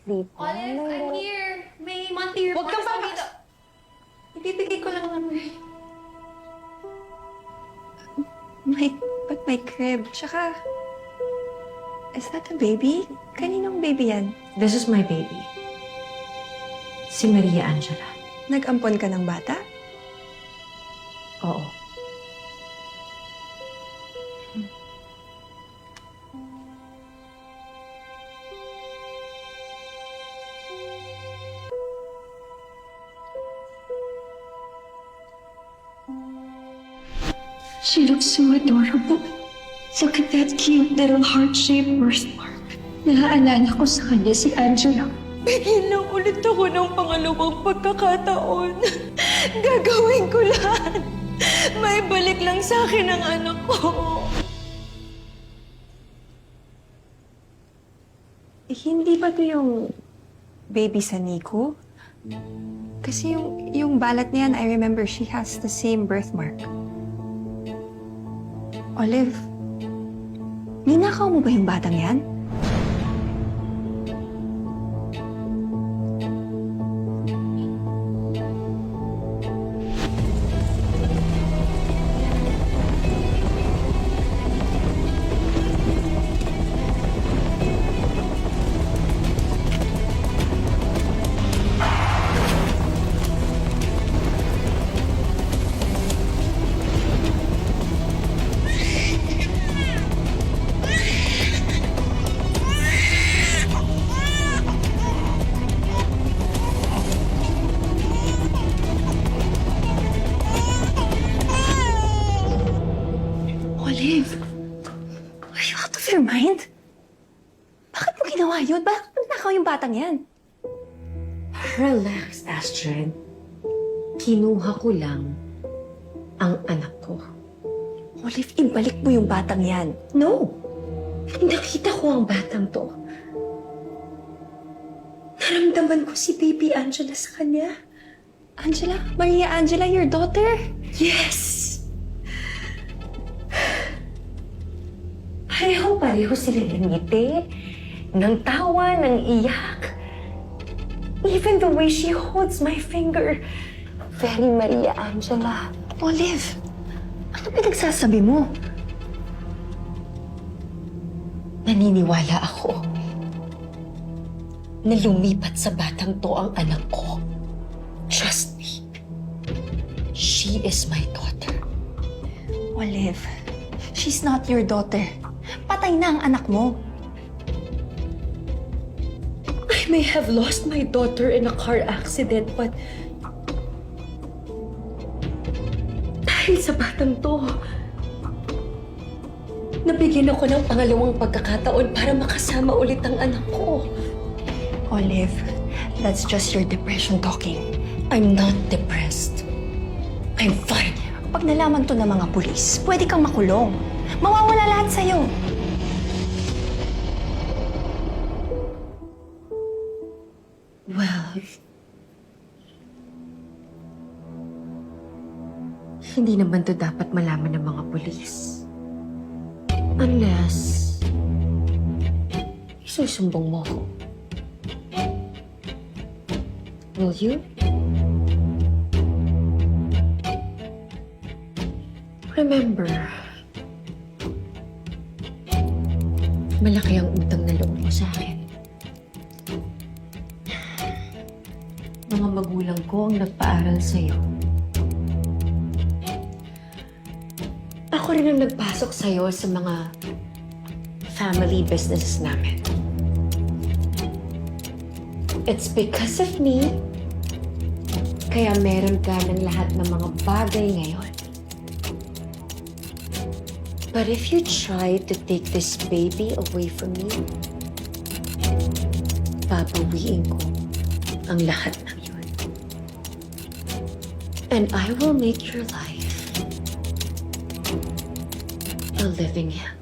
sleep. Olive, I'm here. May monthly report. Huwag kang sa dito. Ibibigay ko lang naman. But my crib. Tsaka, is that a baby? Kaninong baby yan? This is my baby. Si Maria Angela. Nag-ampon ka ng bata? Oo. She looks so adorable. Look at that cute little heart-shaped birthmark. Naaalala ko sa kanya si Angela. Bigyan lang ulit ako ng pangalawang pagkakataon. Gagawin ko lahat. May balik lang sa akin ang anak ko. Hindi ba to yung baby sa Nico? Kasi yung balat niyan, I remember she has the same birthmark. Olive, ninakaw mo ba yung batang yan? Olive, are you out of your mind? Bakit mo ginawa yun? Bakit nakaw yung batang yan? Relax, Astrid. Kinuha ko lang ang anak ko. Olive, ibalik mo yung batang yan. No! Nakita ko ang batang to. Naramdaman ko si baby Angela sa kanya. Angela? Maria Angela, your daughter? Yes! Pareho-pareho sila ng ngiti, ng tawa, ng iyak. Even the way she holds my finger. Very Maria Angela. Olive, ano pinagsasabi mo? Naniniwala ako na lumipat sa batang to ang anak ko. Trust me. She is my daughter. Olive, she's not your daughter. Patay na ang anak mo. I may have lost my daughter in a car accident, but dahil sa batang to, nabigyan ako ng pangalawang pagkakataon para makasama ulit ang anak ko. Olive, that's just your depression talking. I'm not depressed. I'm fine. Pag nalaman to ng mga pulis, pwede kang makulong. Mawawala lahat sa'yo. Well, hindi naman to dapat malaman ng mga pulis. Unless, isusumbong mo ko. Will you? Remember, malaki ang utang na loob mo sa akin. Mga magulang ko ang nagpaaral sa'yo. Ako rin ang nagpasok sa'yo sa mga family business namin. It's because of me, kaya meron ka ng lahat ng mga bagay ngayon. But if you try to take this baby away from me, papawiin ko ang lahat ng yun. And I will make your life a living hell.